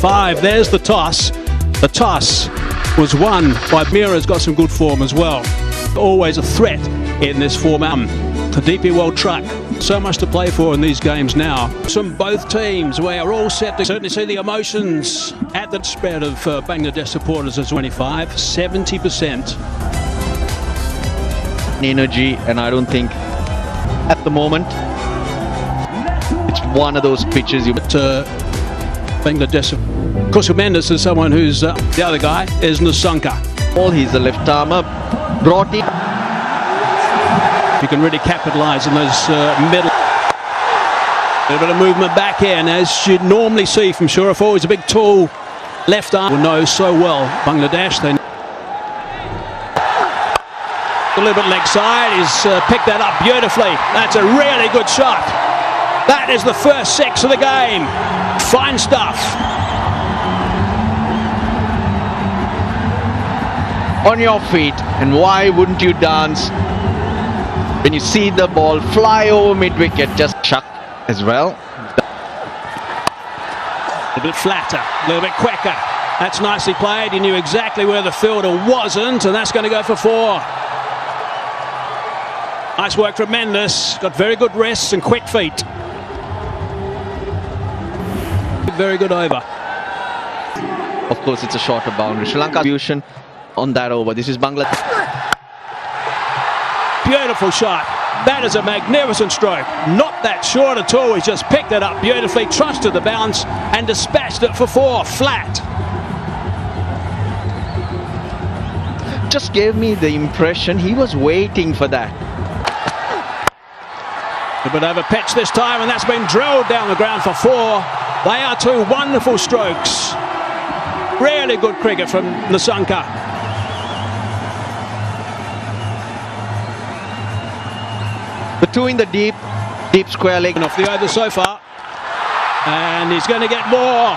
25. There's the toss. The toss was won by Mira's got some good form as well. Always a threat in this format. The DP World Truck. So much to play for in these games now. From both teams, we are all set to certainly see the emotions at the spread of Bangladesh supporters as 25, 70%. Energy, and I don't think at the moment it's one of those pitches you. Bangladesh, of course, Mendes is someone who's the other guy is Nusanka. He's a left armer, brought in. You can really capitalise on those middle. A little bit of movement back in, as you'd normally see from Shurafur. He's a big, tall left arm. Will know so well Bangladesh. They a little bit leg side. He's picked that up beautifully. That's a really good shot. That is the first 6 of the game. Fine stuff. On your feet, and why wouldn't you dance when you see the ball fly over mid-wicket? Just chuck as well. A bit flatter, a little bit quicker. That's nicely played. He knew exactly where the fielder wasn't, and that's going to go for 4. Nice work from Mendes. Got very good wrists and quick feet. Very good over. Of course, it's a shorter boundary. Sri Lanka contribution on that over. This is Bangladesh. Beautiful shot. That is a magnificent stroke. Not that short at all. He's just picked it up beautifully, trusted the bounce, and dispatched it for 4, flat. Just gave me the impression he was waiting for that. A bit over pitch this time, and that's been drilled down the ground for 4. They are 2 wonderful strokes. Really good cricket from Nusanka. The 2 in the deep square leg. Off the over so far. And he's going to get more.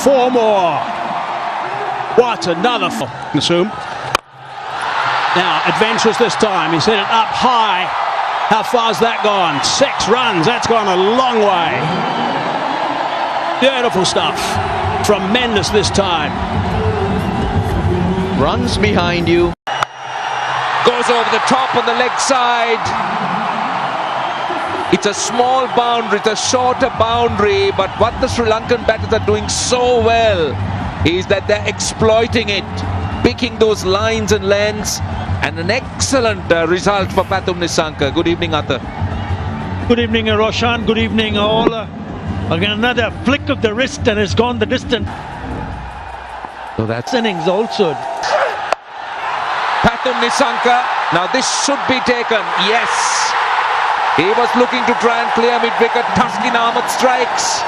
4 more. What another Nasum. Now, adventurous this time. He's hit it up high. How far's that gone? 6 runs. That's gone a long way. Beautiful stuff from Mendes this time. Runs behind you. Goes over the top on the leg side. It's a small boundary, it's a shorter boundary, but what the Sri Lankan batters are doing so well is that they're exploiting it, picking those lines and lengths, and an excellent result for Pathum Nissanka. Good evening, Arthur. Good evening, Roshan. Good evening, all. Again, another flick of the wrist, and it's gone the distance. So that's Innings also. Pathum Nissanka. Now this should be taken. Yes. He was looking to try and clear mid-wicket. Taskin Ahmed strikes.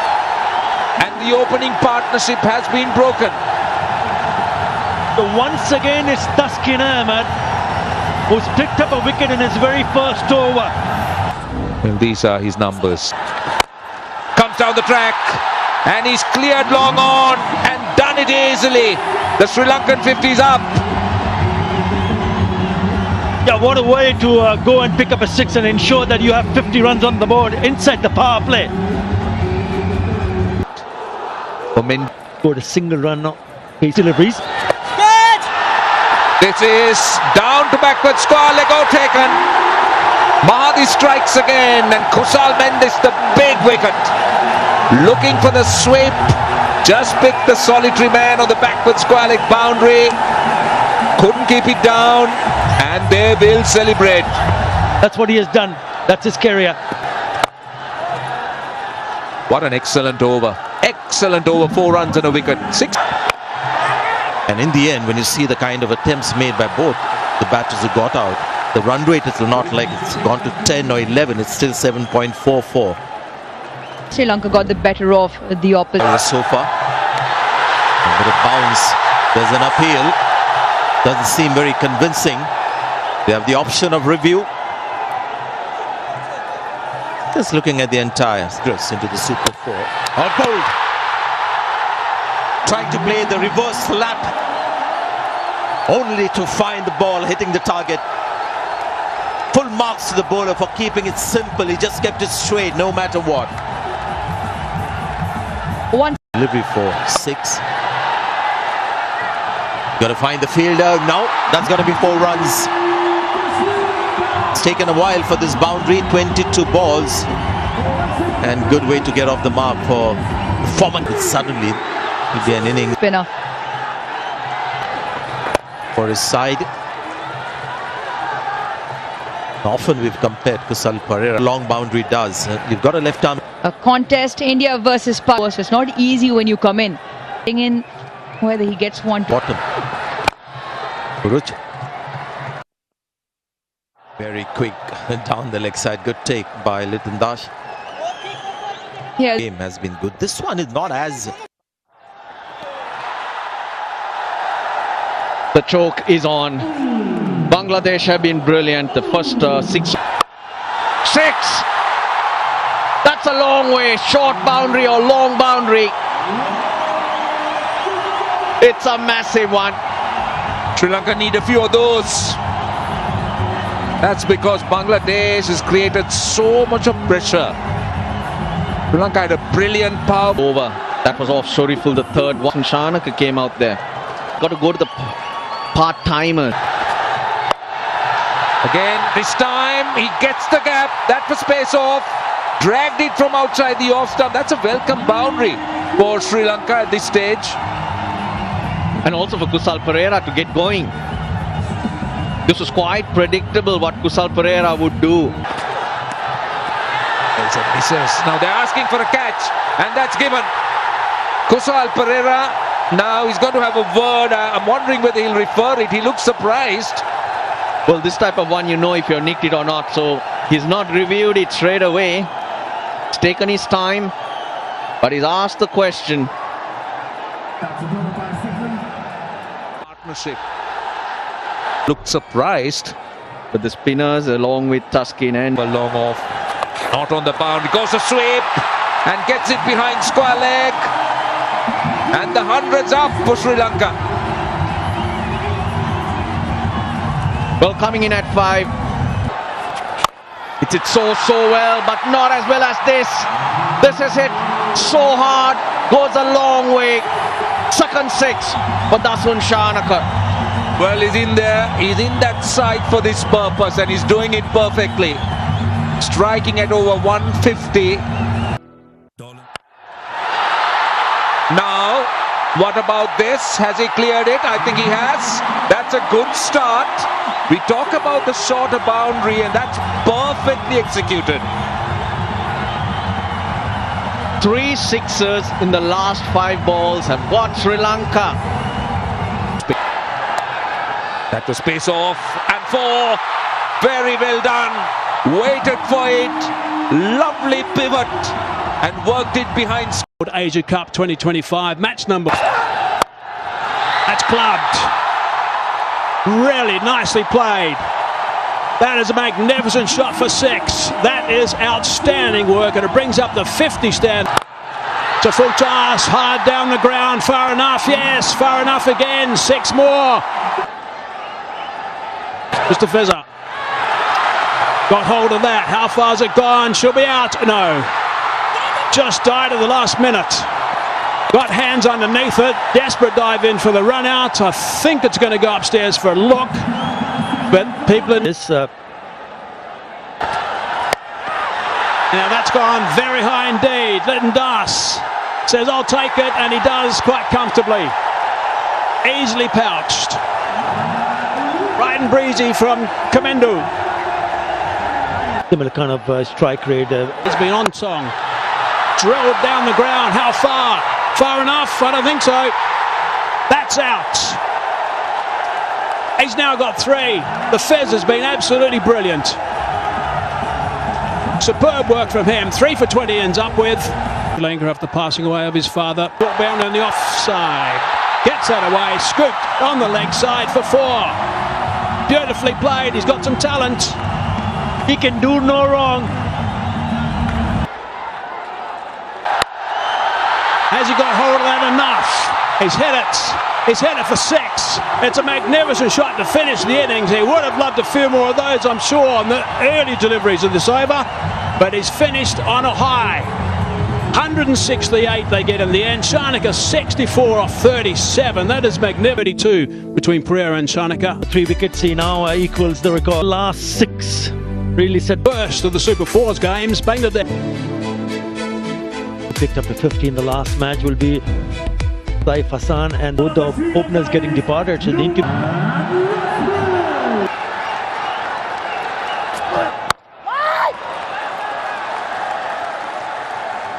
And the opening partnership has been broken. So once again, it's Taskin Ahmed who's picked up a wicket in his very first over. Well, these are his numbers. Comes down the track. And he's cleared long on and done it easily. The Sri Lankan 50 is up. Yeah, what a way to go and pick up a 6 and ensure that you have 50 runs on the board inside the power play. Scored a single run now. His deliveries. This is down to backward square, leg out taken. Mahadi strikes again, and Kusal Mendes, the big wicket. Looking for the sweep. Just picked the solitary man on the backward square leg boundary. Couldn't keep it down, and they will celebrate. That's what he has done. That's his career. What an excellent over. Excellent over, 4 runs and a wicket. 6. And in the end, when you see the kind of attempts made by both the batters who got out, the run rate is not like it's gone to 10 or 11, it's still 7.44. Sri Lanka got the better of the opposite. So far, a bit of bounce, there's an appeal, doesn't seem very convincing. They have the option of review. Just looking at the entire dress into the Super 4. On bold. Trying to play the reverse lap, only to find the ball hitting the target. Full marks to the bowler for keeping it simple. He just kept it straight no matter what. One Delivery for 6. Got to find the fielder. No, that's going to be 4 runs. It's taken a while for this boundary. 22 balls. And good way to get off the mark for Foreman. Suddenly, it'll be an inning Spinner. for his side. Often we've compared Kusal Pereira. Long boundary does. You've got a left arm. A contest, India versus Pakistan. So it's not easy when you come in. Whether he gets one. Bottom. Puruch. Very quick down the leg side. Good take by Litan Dash. Yeah. Game has been good. This one is not as... The choke is on. Bangladesh have been brilliant. The first 6. That's a long way. Short boundary or long boundary. It's a massive one. Sri Lanka need a few of those. That's because Bangladesh has created so much of pressure. Sri Lanka had a brilliant power. Over. That was off Shoriful, the third one. Shanaka came out there. Got to go to the part-timer. Again, this time he gets the gap. That was space off. Dragged it from outside the off stump. That's a welcome boundary for Sri Lanka at this stage. And also for Kusal Pereira to get going. This was quite predictable what Kusal Pereira would do. There's a misses. Now they're asking for a catch, and that's given. Kusal Pereira, now he's going to have a word. I'm wondering whether he'll refer it. He looks surprised. Well, this type of one, you know if you're nicked it or not. So he's not reviewed it straight away. He's taken his time, but he's asked the question. Partnership. Looked surprised. But the spinners, along with Tuskin and A long off. Not on the boundary. Goes a sweep and gets it behind square leg. And the hundreds up for Sri Lanka. well, coming in at 5. It did so well, but not as well as this. This is hit so hard, goes a long way. Second 6 for Dasun Shanaka. Well, he's in there. He's in that side for this purpose, and he's doing it perfectly. Striking at over 150. Now, what about this? Has he cleared it? I think he has. That's a good start. We talk about the shorter boundary, and that's perfectly executed. 3 sixers in the last 5 balls have got Sri Lanka. That was space off, and 4. Very well done. Waited for it. Lovely pivot, and worked it behind. Asia Cup 2025 match number. That's clubbed. Really nicely played. That is a magnificent shot for 6. That is outstanding work, and it brings up the 50 stand. It's a full toss, hard down the ground, far enough, yes, far enough again, 6 more. Mr. Fezzer got hold of that. How far's it gone? She'll be out. No. Just died at the last minute. Got hands underneath it. Desperate dive in for the run out. I think it's going to go upstairs for a look. But people in this. Now that's gone very high indeed. Lytton Das says, I'll take it. And he does quite comfortably. Easily pouched. Right and breezy from Kamendu. Similar kind of strike rate. It's been on song. Drilled down the ground. How far? Far enough? I don't think so. That's out. He's now got 3. The Fez has been absolutely brilliant. Superb work from him. 3 for 20 ends up with. Sri Lanka after passing away of his father. Brought down on the offside. Gets that away. Scooped on the leg side for 4. Beautifully played. He's got some talent. He can do no wrong. Has he got hold of that enough? He's hit it. He's hit it for 6. It's a magnificent shot to finish the innings. He would have loved a few more of those, I'm sure, on the early deliveries of this over. But he's finished on a high. 168 they get in the end. Sharnika 64 off 37. That is magnificent. 2 between Pereira and Sharnika. 3 wickets he now equals the record. Last 6 really set. First of the Super 4s games, Bangladesh. Picked up a 50 in the last match will be Saif Hassan, and both the openers getting departed. So they need to.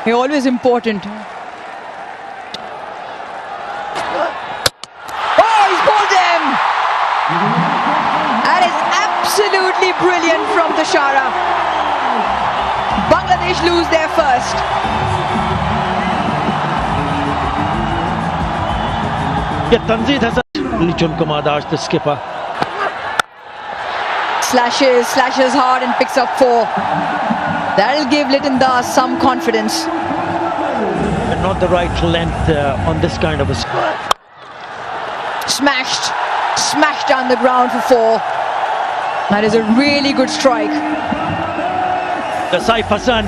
Always important. Oh, he's bowled him! That is absolutely brilliant from the Shara. Bangladesh lose their first. Yeah, Tanzid has Lichun Kumadash, the skipper. Slashes hard and picks up 4. That'll give Liton Das some confidence. And not the right length on this kind of a Smashed down the ground for 4. That is a really good strike. The Saif Hassan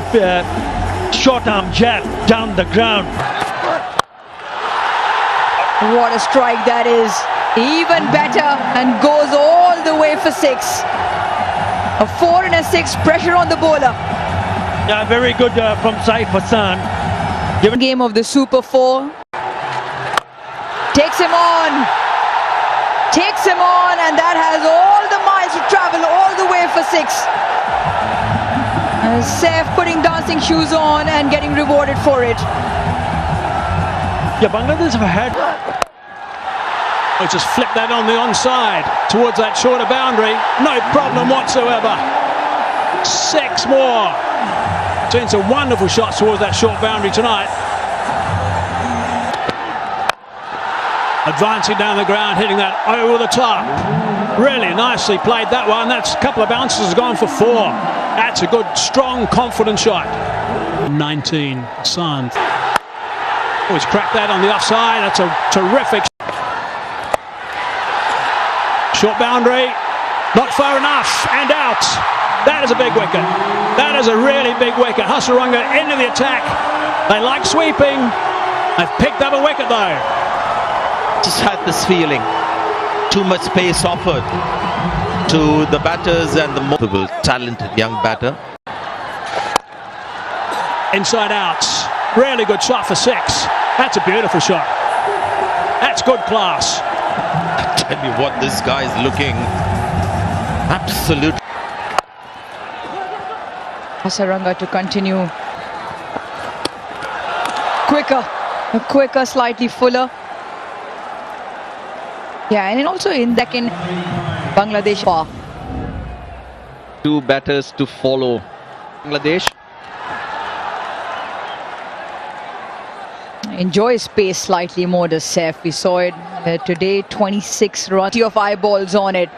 short arm jab down the ground. What a strike that is. Even better, and goes all the way for 6. A 4 and a 6, pressure on the bowler. Yeah, very good from Saif Hassan. Game of the Super 4. Takes him on, and that has all the miles to travel all the way for 6. Saif putting dancing shoes on and getting rewarded for it. Yeah, Bangladesh have had. Oh, just flip that on the onside towards that shorter boundary. No problem whatsoever. 6 more. Seen some wonderful shots towards that short boundary tonight. Advancing down the ground, hitting that over the top. Really nicely played that one. That's a couple of bounces gone for 4. That's a good, strong, confident shot. 19, San. Always cracked that on the offside. That's a terrific. Short boundary, not far enough, and out. That is a big wicket. That is a really big wicket. Hasaranga into the attack. They like sweeping. They've picked up a wicket though. Just had this feeling. Too much pace offered to the batters and the more talented young batter. Inside out. Really good shot for 6. That's a beautiful shot. That's good class. Tell you what, this guy is looking absolute. Hasaranga to continue. Quicker, slightly fuller. Yeah, and also in that in Bangladesh. 2 batters to follow. Bangladesh. Enjoys pace slightly more, does Saif. We saw it today, 26 runs of eyeballs on it.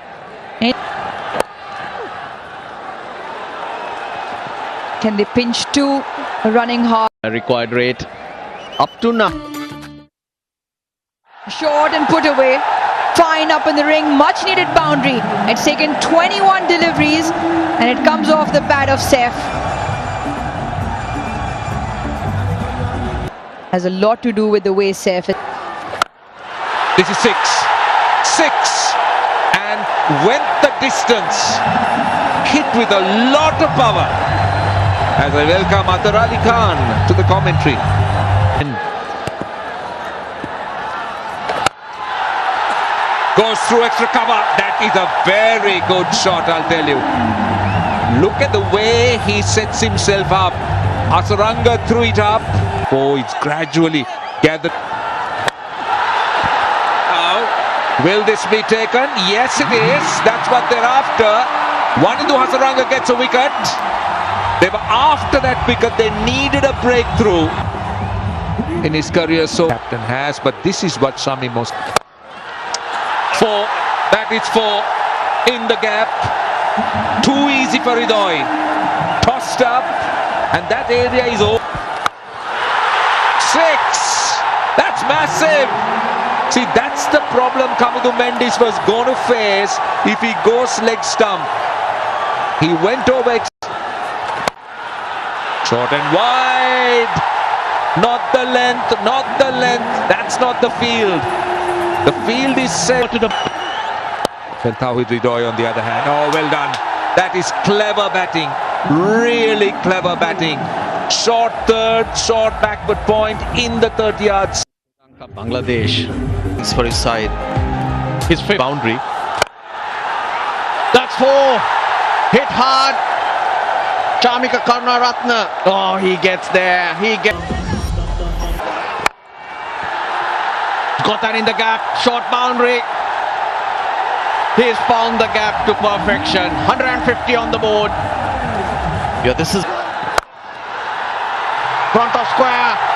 Can they pinch 2? Running hard. Required rate up to now. Short and put away. Fine up in the ring. Much needed boundary. It's taken 21 deliveries and it comes off the pad of Saif. Has a lot to do with the way Saif. This is 6. And went the distance. Hit with a lot of power. As I welcome Atar Ali Khan to the commentary. Goes through extra cover. That is a very good shot, I'll tell you. Look at the way he sets himself up. Hasaranga threw it up. Oh, it's gradually gathered. Now, will this be taken? Yes, it is. That's what they're after. Wanindu Hasaranga gets a wicket. They were after that wicket. They needed a breakthrough in his career. So captain has, but this is what Shami most. 4. That is 4 in the gap. Too easy for Hridoy. Tossed up, and that area is over. 6. That's massive. See, that's the problem Kamudu Mendis was going to face if he goes leg stump. He went over. Short and wide. Not the length, not the length. That's not the field. The field is set to the... Tawhid Ridoy on the other hand. Oh, well done. That is clever batting. Really clever batting. Short third, short backward point in the 30 yards. Bangladesh. Thanks for his side. His fifth Boundary. That's 4. Hit hard. Chamika Karunaratne. Oh, he gets there. He gets. Got that in the gap. Short boundary. He's found the gap to perfection. 150 on the board. Yeah, this is Front of square.